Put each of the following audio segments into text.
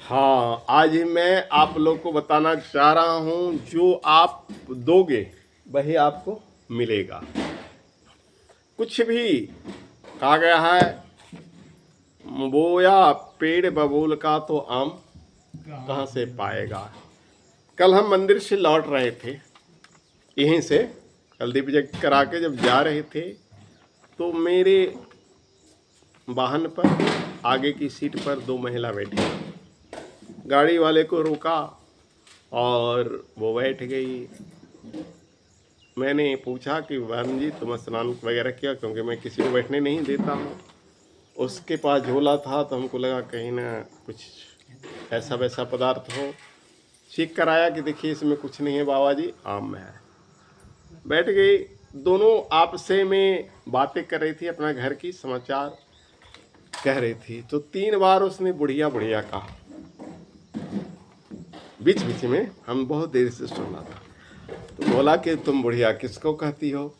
हाँ, आज मैं आप लोग को बताना चाह रहा हूँ, जो आप दोगे वही आपको मिलेगा। कुछ भी कहा गया है, बोया पेड़ बबूल का तो आम कहाँ से पाएगा। कल हम मंदिर से लौट रहे थे, यहीं से कल दीप जग करा के जब जा रहे थे तो मेरे वाहन पर आगे की सीट पर दो महिला बैठी। गाड़ी वाले को रोका और वो बैठ गई। मैंने पूछा कि बहन जी तुम स्नान वगैरह किया, क्योंकि मैं किसी को बैठने नहीं देता हूँ। उसके पास झोला था तो हमको लगा कहीं ना कुछ ऐसा वैसा पदार्थ हो। चेक कराया कि देखिए इसमें कुछ नहीं है बाबा जी, आम है। बैठ गई। दोनों आपसे में बातें कर रही थी, अपना घर की समाचार कह रही थी। तो 3 बार उसने बुढ़िया बुढ़िया कहा। बीच बीच में हम बहुत देर से सुन रहा था। तो बोला कि तुम बुढ़िया किसको कहती हो,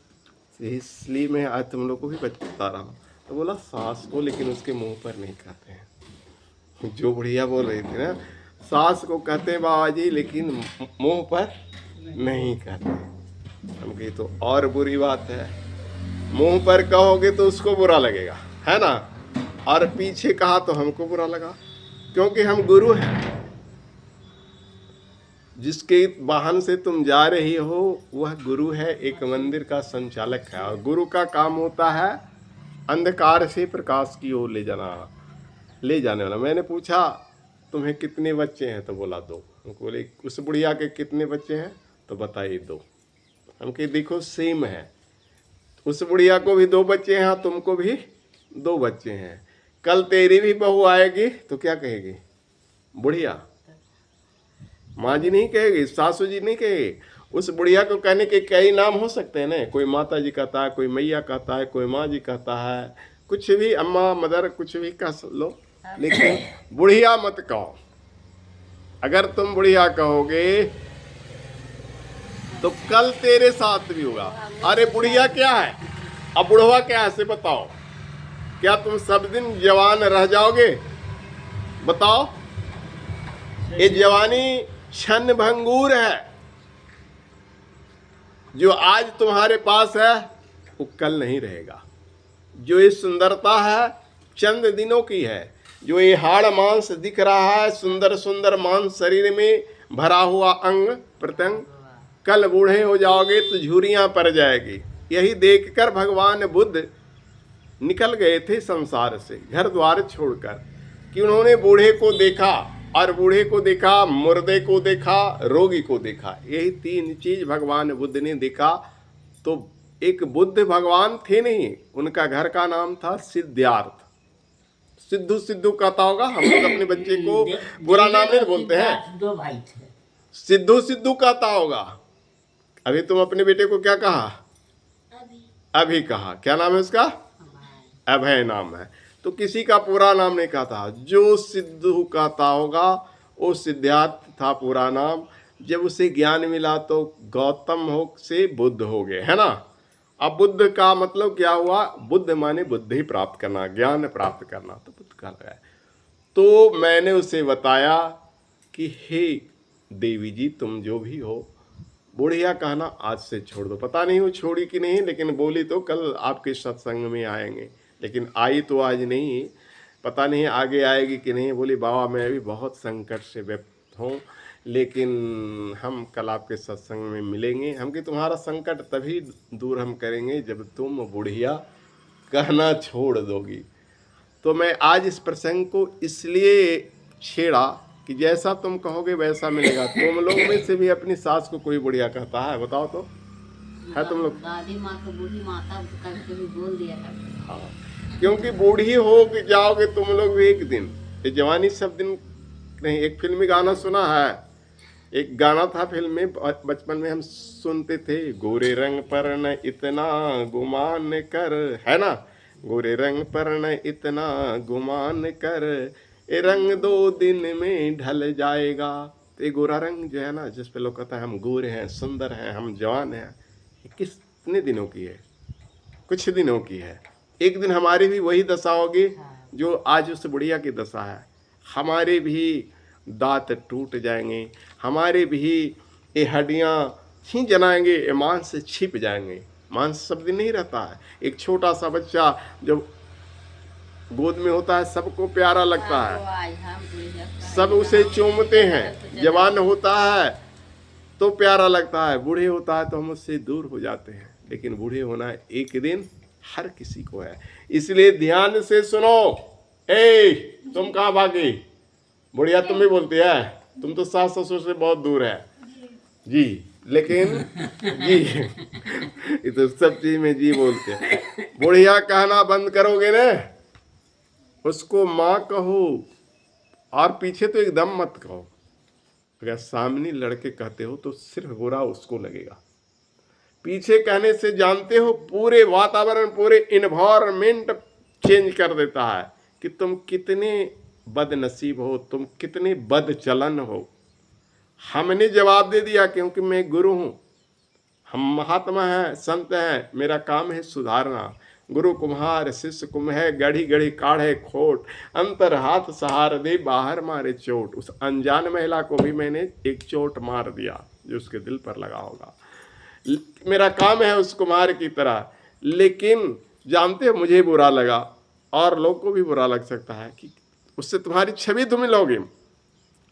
इसलिए मैं आज तुम लोग को भी बता रहा हूँ। तो बोला सास को, लेकिन उसके मुंह पर नहीं कहते हैं। जो बुढ़िया बोल रही थी ना, सास को कहते हैं बाबा जी, लेकिन मुंह पर नहीं कहते। हम कही तो और बुरी बात है, मुंह पर कहोगे तो उसको बुरा लगेगा, है ना, और पीछे कहा तो हमको बुरा लगा, क्योंकि हम गुरु हैं। जिसके वाहन से तुम जा रही हो वह गुरु है, एक मंदिर का संचालक है, और गुरु का काम होता है अंधकार से प्रकाश की ओर ले जाने वाला। मैंने पूछा तुम्हें कितने बच्चे हैं, तो बोला 2। हमको बोले उस बुढ़िया के कितने बच्चे हैं, तो बताइए 2। हम कहे देखो सेम है, उस बुढ़िया को भी 2 बच्चे हैं, तुमको भी 2 बच्चे हैं। कल तेरी भी बहू आएगी तो क्या कहेगी, बुढ़िया। माँ जी नहीं कहेगी, सासू जी नहीं कहेगी। उस बुढ़िया को कहने के कई नाम हो सकते हैं ना, कोई माता जी कहता है, कोई मैया कहता है, कोई माँ जी कहता है, कुछ भी, अम्मा मदर कुछ भी कह लो, लेकिन बुढ़िया मत कहो। अगर तुम बुढ़िया कहोगे तो कल तेरे साथ भी होगा। अरे बुढ़िया क्या है, अब बुढ़वा क्या है से बताओ। क्या तुम सब दिन जवान रह जाओगे, बताओ। ये जवानी क्षण भंगूर है। जो आज तुम्हारे पास है वो कल नहीं रहेगा। जो ये सुंदरता है चंद दिनों की है। जो ये हाड़ मांस दिख रहा है, सुंदर सुंदर मांस शरीर में भरा हुआ अंग प्रत्यंग, कल बूढ़े हो जाओगे तो झुर्रियां पड़ जाएगी। यही देखकर भगवान बुद्ध निकल गए थे संसार से, घर द्वार छोड़कर, कि उन्होंने बूढ़े को देखा, और बूढ़े को देखा, मुर्दे को देखा, रोगी को देखा। यही 3 चीज भगवान बुद्ध ने देखा। तो एक बुद्ध भगवान थे नहीं, उनका घर का नाम था सिद्धार्थ। सिद्धू सिद्धू कहता होगा, हम लोग अपने बच्चे को बुरा नाम नहीं बोलते हैं। 2 भाई थे। सिद्धू सिद्धू कहता होगा। अभी तुम अपने बेटे को क्या कहा, अभी कहा। क्या नाम है उसका, अभय नाम है। तो किसी का पूरा नाम नहीं कहा था। जो सिद्धू कहता होगा वो सिद्धार्थ था पूरा नाम। जब उसे ज्ञान मिला तो गौतम हो से बुद्ध हो गए, है ना। अब बुद्ध का मतलब क्या हुआ, बुद्ध माने बुद्धि प्राप्त करना, ज्ञान प्राप्त करना, तो बुद्ध का लगा। तो मैंने उसे बताया कि हे देवी जी, तुम जो भी हो, बुढ़िया कहना आज से छोड़ दो। पता नहीं वो छोड़ी कि नहीं, लेकिन बोली तो कल आपके सत्संग में आएंगे, लेकिन आई तो आज नहीं, पता नहीं आगे आएगी कि नहीं। बोली बाबा मैं भी बहुत संकट से व्यक्त हूँ, लेकिन हम कल आपके सत्संग में मिलेंगे। हम कि तुम्हारा संकट तभी दूर हम करेंगे जब तुम बुढ़िया कहना छोड़ दोगी। तो मैं आज इस प्रसंग को इसलिए छेड़ा कि जैसा तुम कहोगे वैसा मिलेगा। तुम लोग में से भी अपनी सास को कोई बुढ़िया कहता है, बताओ तो, है तुम लोग? दादी माँ को बूढ़ी माता कभी बोल दिया था। हाँ, क्योंकि बूढ़ी हो के जाओगे तुम लोग भी एक दिन। ये जवानी सब दिन नहीं। एक फिल्मी गाना सुना है, एक गाना था फिल्म में, बचपन में हम सुनते थे, गोरे रंग पर न इतना गुमान कर, है ना। गोरे रंग पर न इतना गुमान कर, ये रंग 2 दिन में ढल जाएगा। तो ये गोरा रंग जो है ना, जिस पे लोग कहता है हम गोरे हैं, सुंदर हैं, हम जवान हैं, ये कितने दिनों की है, कुछ दिनों की है। एक दिन हमारी भी वही दशा होगी जो आज उस बुढ़िया की दशा है। हमारे भी दांत टूट जाएंगे, हमारे भी ये हड्डियां छींच जलाएंगे, ये मांस छिप जाएंगे। मांस सब दिन नहीं रहता है। एक छोटा सा बच्चा जब गोद में होता है सबको प्यारा लगता है, सब उसे चूमते हैं। जवान होता है तो प्यारा लगता है, बूढ़े होता है तो हम उससे दूर हो जाते हैं। लेकिन बूढ़े होना एक दिन हर किसी को है, इसलिए ध्यान से सुनो। ए तुम कहाँ भागी? बुढ़िया तुम भी बोलती है, तुम तो सास ससुर से बहुत दूर है जी, लेकिन जी ये तो सब चीज में जी बोलते हैं। बुढ़िया कहना बंद करोगे ना, उसको माँ कहो और पीछे तो एकदम मत कहो। अगर सामने लड़के कहते हो तो सिर्फ बुरा उसको लगेगा, पीछे कहने से जानते हो पूरे वातावरण, पूरे इन्वायरमेंट चेंज कर देता है कि तुम कितने बदनसीब हो, तुम कितने बदचलन हो। हमने जवाब दे दिया क्योंकि मैं गुरु हूं, हम महात्मा हैं, संत हैं, मेरा काम है सुधारना। गुरु कुम्हार शिष्य कुम्भ है, गढ़ी गढ़ी काढ़े खोट, अंतर हाथ सहार दे बाहर मारे चोट। उस अनजान महिला को भी मैंने एक चोट मार दिया जो उसके दिल पर लगा होगा। मेरा काम है उस कुम्हार की तरह, लेकिन जानते हो मुझे बुरा लगा और लोग को भी बुरा लग सकता है कि उससे तुम्हारी छवि धूमिल होगी।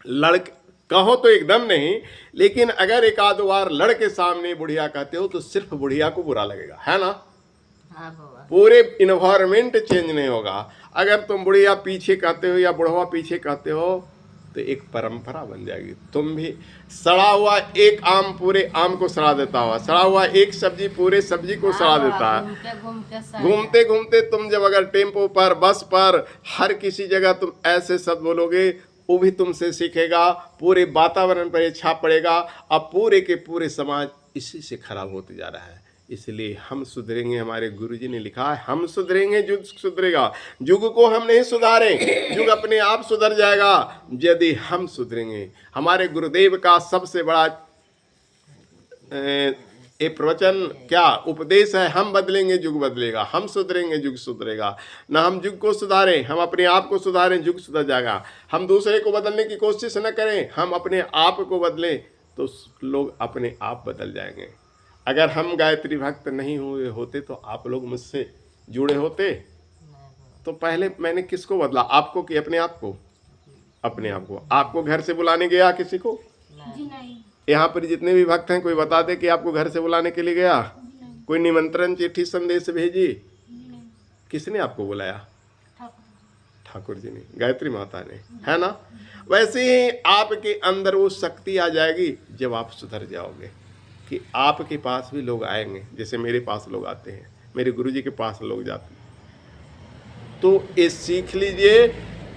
लड़के कहो तो एकदम नहीं, लेकिन अगर एक आध बार लड़के सामने बुढ़िया कहते हो तो सिर्फ बुढ़िया को बुरा लगेगा, है ना? पूरे इन्वायरमेंट चेंज नहीं होगा। अगर तुम बुढ़िया पीछे कहते हो या बुढ़वा पीछे कहते हो तो एक परंपरा बन जाएगी। तुम भी सड़ा हुआ एक आम पूरे आम को सड़ा देता हुआ, सड़ा हुआ एक सब्जी पूरे सब्जी को सड़ा देता है। घूमते घूमते तुम जब अगर टेम्पो पर, बस पर, हर किसी जगह तुम ऐसे शब्द बोलोगे, वो भी तुमसे सीखेगा, पूरे वातावरण पर ये छाप पड़ेगा। अब पूरे के पूरे समाज इसी से खराब होते जा रहा है। इसलिए हम सुधरेंगे, हमारे गुरुजी ने लिखा है हम सुधरेंगे जुग सुधरेगा। युग को हम नहीं सुधारे, युग अपने आप सुधर जाएगा यदि हम सुधरेंगे। हमारे गुरुदेव का सबसे बड़ा ये प्रवचन क्या उपदेश है, हम बदलेंगे युग बदलेगा, हम सुधरेंगे युग सुधरेगा। ना हम युग को सुधारें, हम अपने आप को सुधारें, युग सुधर जाएगा। हम दूसरे को बदलने की कोशिश न करें, हम अपने आप को बदलें तो लोग अपने आप बदल जाएंगे। अगर हम गायत्री भक्त नहीं हुए होते तो आप लोग मुझसे जुड़े होते तो पहले मैंने किसको बदला, आपको कि अपने आप को? अपने आप को। आपको घर से बुलाने गया किसी को? जी नहीं। यहाँ पर जितने भी भक्त हैं कोई बता दे कि आपको घर से बुलाने के लिए गया? कोई निमंत्रण चिट्ठी संदेश भेजी? किसने आपको बुलाया? ठाकुर जी ने, गायत्री माता ने, है ना? वैसे ही आपके अंदर वो शक्ति आ जाएगी जब आप सुधर जाओगे कि आपके पास भी लोग आएंगे। जैसे मेरे पास लोग आते हैं, मेरे गुरुजी के पास लोग जाते हैं। तो ये सीख लीजिए,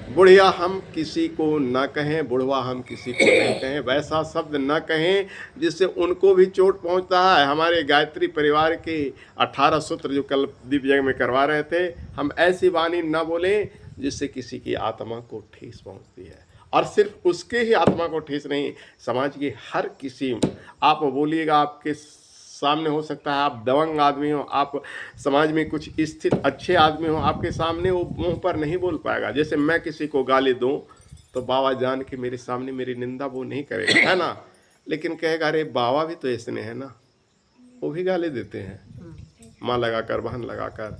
बुढ़िया हम किसी को न कहें, बुढ़वा हम किसी को नहीं कहें, वैसा शब्द न कहें जिससे उनको भी चोट पहुंचता है। हमारे गायत्री परिवार के 18 सूत्र जो कल दिव्य में करवा रहे थे, हम ऐसी वाणी न बोलें जिससे किसी की आत्मा को ठेस पहुंचती है। और सिर्फ उसके ही आत्मा को ठेस नहीं, समाज की हर किसी, आप बोलिएगा, आपके सामने हो सकता है आप दबंग आदमी हो, आप समाज में कुछ स्थित अच्छे आदमी हो, आपके सामने वो मुंह पर नहीं बोल पाएगा। जैसे मैं किसी को गाली दूं तो बाबा जान के मेरे सामने मेरी निंदा वो नहीं करेगा, है ना? लेकिन कहेगा अरे बाबा भी तो ऐसे है ना, वो भी गाली देते हैं माँ लगाकर, बहन लगाकर।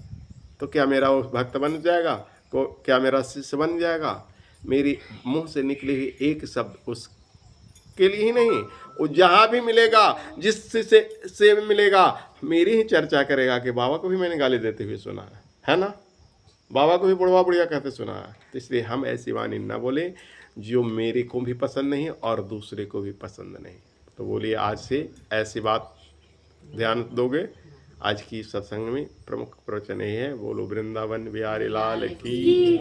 तो क्या मेरा वो भक्त बन जाएगा? क्या मेरा शिष्य बन जाएगा? मेरी मुंह से निकली हुई एक शब्द उसके लिए ही नहीं, वो जहाँ भी मिलेगा, जिससे से मिलेगा, मेरी ही चर्चा करेगा कि बाबा को भी मैंने गाली देते हुए सुना है ना? बाबा को भी बुढ़वा बुढ़िया कहते सुना है। तो इसलिए हम ऐसी वाणी न बोले जो मेरे को भी पसंद नहीं और दूसरे को भी पसंद नहीं। तो बोलिए आज से ऐसी बात ध्यान दोगे। आज की सत्संग में प्रमुख प्रवचन यही है। बोलो वृंदावन बिहारी लाल की।